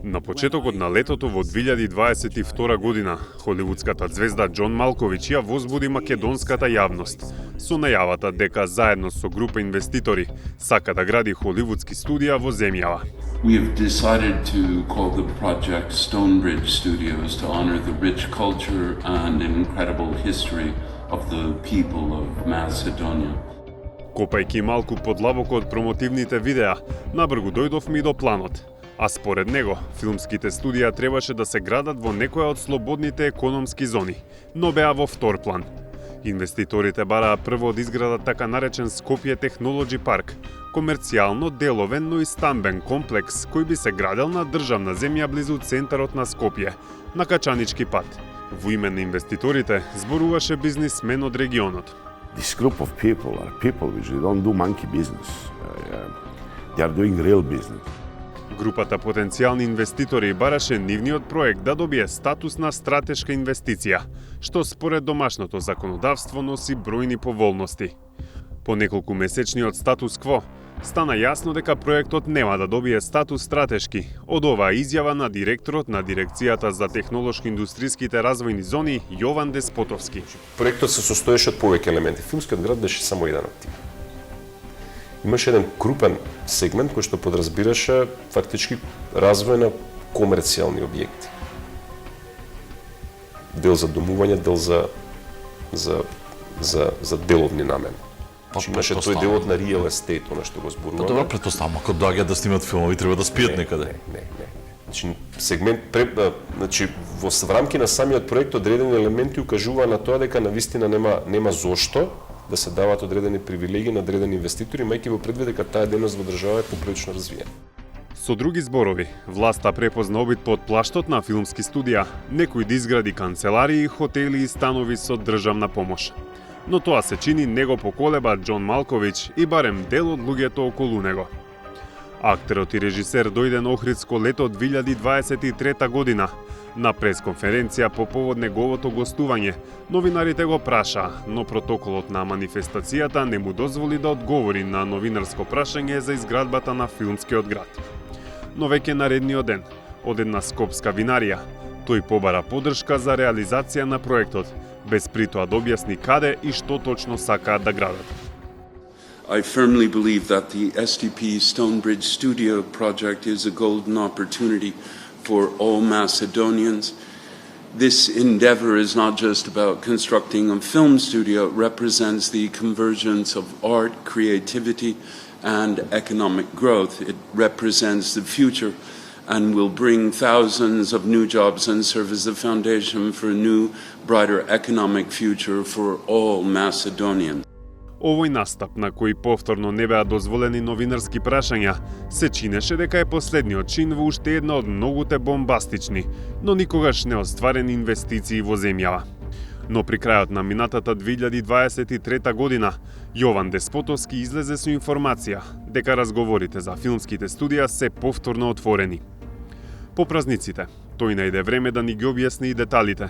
На почетокот на летото во 2022 година, холивудската звезда Џон Малковиќ ја возбуди македонската јавност со најавата дека заедно со група инвеститори сака да гради холивудски студија во земјава. We have decided to call the project Stonebridge Studios to honor the rich culture and incredible history of the people of Macedonia. Копајќи малку подлабоко од промотивните видеа, набргу дојдовме и до планот. А според него, филмските студија требаше да се градат во некоја од слободните економски зони, но беа во втор план. Инвеститорите бараа прво да изградат така наречен Скопје Технолоджи парк, комерцијално деловен, но и стамбен комплекс кој би се градел на државна земја близу центарот на Скопје, на Качанички пат. Во име на инвеститорите зборуваше бизнисмен од регионот. This group of people are people which don't do monkey business. They are doing real business. Групата потенцијални инвеститори бараше нивниот проект да добие статус на стратешка инвестиција, што според домашното законодавство носи бројни поволности. По неколку месечни од статус кво, стана јасно дека проектот нема да добие статус стратешки од оваа изјава на директорот на Дирекцијата за технолошко-индустриските развојни зони Јован Деспотовски. Проектот се состоеше од повеќе елементи. Филмскиот град беше само еден од тие. Имаше еден крупен сегмент кој што подразбираше фактички развој на комерцијални објекти. Дел за домување, дел за деловни намени. Имаше тој делот на real estate, она што го зборуваме. Добро, претпоставам, ако доаѓаат да снимат филмови, треба да спијат некаде. Не. Сегмент во рамки на самиот проект одредени елементи укажуваа на тоа дека навистина нема зошто да се даваат одредени привилегии на одредени инвеститори, мајќи во предвид дека таа дејност во држава е поприлично развиена. Со други зборови, власта препозна обид под плаштот на филмски студија, некој да изгради канцеларии, хотели и станови со државна помош. Но тоа се чини не го поколеба Џон Малковиќ и барем дел од луѓето околу него. Актерот и режисер дојде на Охридско лето 2023 година. На пресконференција по повод неговото гостување, новинарите го прашаа, но протоколот на манифестацијата не му дозволи да одговори на новинарско прашање за изградбата на филмскиот град. Но веќе наредниот ден, од една скопска винарија, тој побара поддршка за реализација на проектот, без притоа да објасни каде и што точно сакаат да градат. I firmly believe that the STP Stonebridge Studio project is a golden opportunity for all Macedonians. This endeavor is not just about constructing a film studio, it represents the convergence of art, creativity, and economic growth. It represents the future and will bring thousands of new jobs and serve as the foundation for a new, brighter economic future for all Macedonians. Овој настап, на кој повторно не беа дозволени новинарски прашања, се чинеше дека е последниот чин во уште една од многуте бомбастични, но никогаш не остварени инвестиции во земјава. Но при крајот на минатата 2023 година, Јован Деспотовски излезе со информација дека разговорите за филмските студија се повторно отворени. По празниците, тој најде време да ни ги објасни и деталите.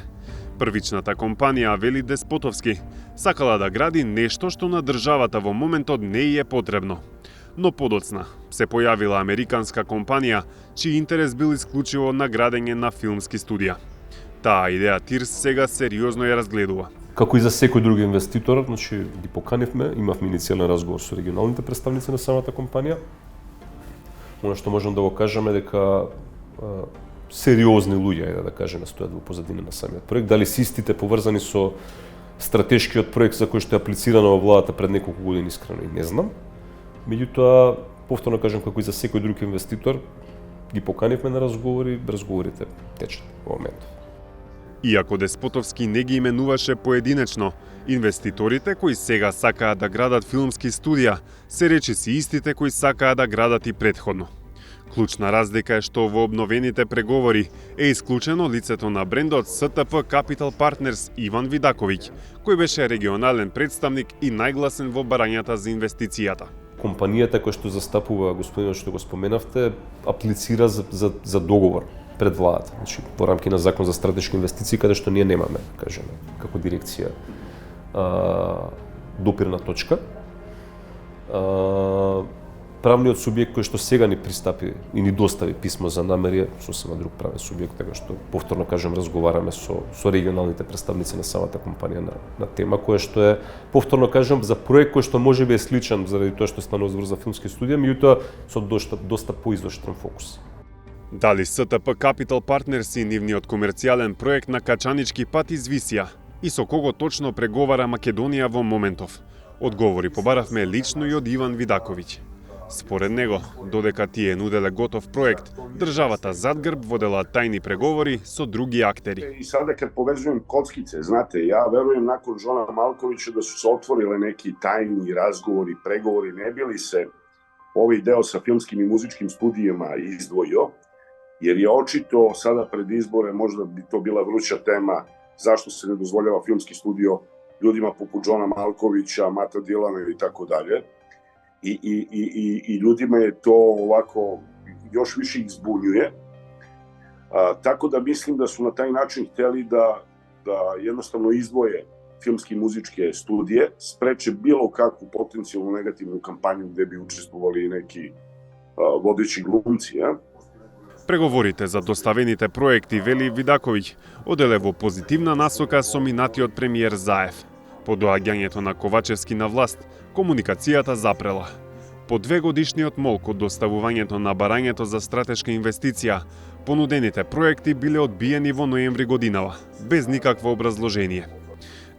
Првичната компанија, вели Деспотовски, сакала да гради нешто што на државата во моментот не е потребно. Но подоцна се појавила американска компанија, чиј интерес бил исклучиво на градење на филмски студија. Таа идеја Тирс сега сериозно ја разгледува. Како и за секој друг инвеститор, значи ги поканивме, имавме иницијален разговор со регионалните представници на самата компанија. Она што можам да го кажеме дека сериозни луѓе, да кажеме, стојат во позадина на самиот проект. Дали се истите поврзани со стратешкиот проект за кој што е аплицирано во владата пред неколку години, искрено и не знам. Меѓутоа, повторно кажам, како и за секој друг инвеститор, ги поканивме на разговори, разговорите течат во моментов. Иако Деспотовски не ги именуваше поединечно, инвеститорите кои сега сакаат да градат филмски студија, се речиси истите кои сакаат да градат и претходно. Клучна разлика е што во обновените преговори е исклучено лицето на брендот СТП Capital Partners Иван Видаковиќ, кој беше регионален представник и најгласен во барањата за инвестицијата. Компанијата која што застапува, господинот што го споменавте, аплицира за договор пред владата, значи во рамки на закон за стратешки инвестиции, каде што ние немаме, кажеме, како дирекција допирна точка. правниот субјект кој што сега ни пристапи и ни достави писмо за намери е сосема друг правен субјект, така што повторно кажем разговараме со регионалните представници на самата компанија на тема која што е повторно кажем за проект кој што можеби е сличен заради тоа што станува збор за филмски студија, меѓутоа со доста поизоштрен фокус. Дали СТП Capital Partners и нивниот комерцијален проект на Качанички пат извисија и со кого точно преговара Македонија во моментов? Одговори побаравме лично и од Иван Видаковиќ. Според него, додека тие нуделе готов проект, државата зад грб водела тајни преговори со други актери. И сада kad povezujem kockice, znate, ja verujem nakon Žona Malkovića da su se otvorile neki tajni razgovori, pregovori, ne bi li se ovaj deo sa filmskim i muzičkim studijama izdvojio, jer je očito sada pred izbore, možda bi to bila vruća tema, zašto se ne dozvoljava filmski studio ljudima poput Žona Malkovića, Mata Dilana i tako dalje. I ljudima je to ovako još više ih zbunjuje. Tako da mislim da su na taj način hteli da jednostavno izdvoje filmske i muzičke studije, spreče bilo kakvu potencijalnu negativnu kampanju gde bi učestvovali neki vodeći glumci. Преговорите за доставените проекти, вели Видаковиќ, оделе во позитивна насока со минатиот премиер Заев. По доаѓањето на Ковачевски на власт, комуникацијата запрела. По 2 годишниот молк од доставувањето на барањето за стратешка инвестиција, понудените проекти биле одбиени во ноември годинава, без никакво образложение.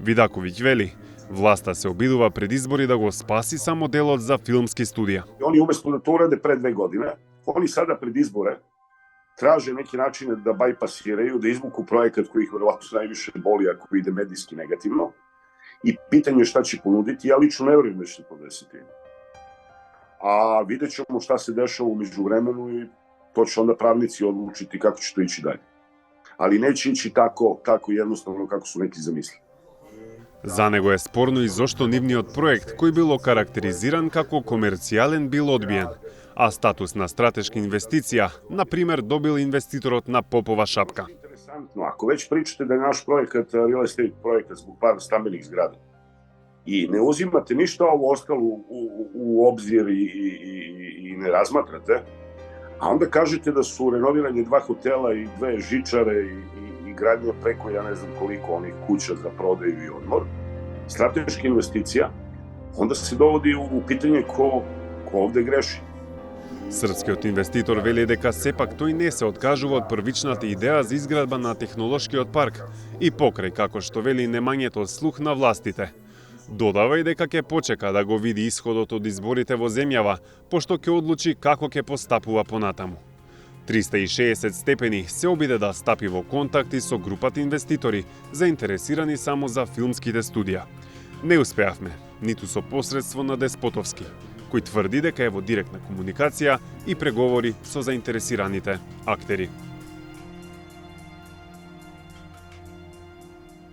Видаковиќ вели, власта се обидува пред избори да го спаси само делот за филмски студија. Oni umesto da to urade pre 2 godine, oni sada pred izbore traže neki načine da bajpasiraju, da izvuku projekat koji ih verovatno najviše boli ako ide medijski negativno. I pitanje je šta će ponuditi, ja lično ne verujem da će se to desiti. A vidjet ćemo šta se dešava u međuvremenu i to će onda pravnici odlučiti kako će to ići dalje. Ali neće ići tako jednostavno kako su neki zamislili. За него е спорно и зошто нивниот проект, кој бил окарактеризиран како комерцијален, бил одбиен, а статус на стратешка инвестиција, например, добил инвеститорот на Попова шапка. Interesantno, ako već pričate da je naš projekat real estate projekat zbog par stambenih zgrada i ne uzimate ništa ovo ostalo u obzir i ne razmatrate, a onda kažete da su renoviranje 2 hotela i 2 žičare i gradnja preko ja ne znam koliko onih kuća za prodaju i odmor, strateška investicija, onda se dovodi u pitanje ko ovde greši. Српскиот инвеститор вели дека сепак тој не се откажува од првичната идеја за изградба на технолошкиот парк и покрај како што вели немањето слух на властите. Додава и дека ќе почека да го види исходот од изборите во земјава, пошто ќе одлучи како ќе постапува понатаму. 360 степени се обиде да стапи во контакти со групата инвеститори, заинтересирани само за филмските студија. Не успеавме, ниту со посредство на Деспотовски, кој тврди дека е во директна комуникација и преговори со заинтересираните актери.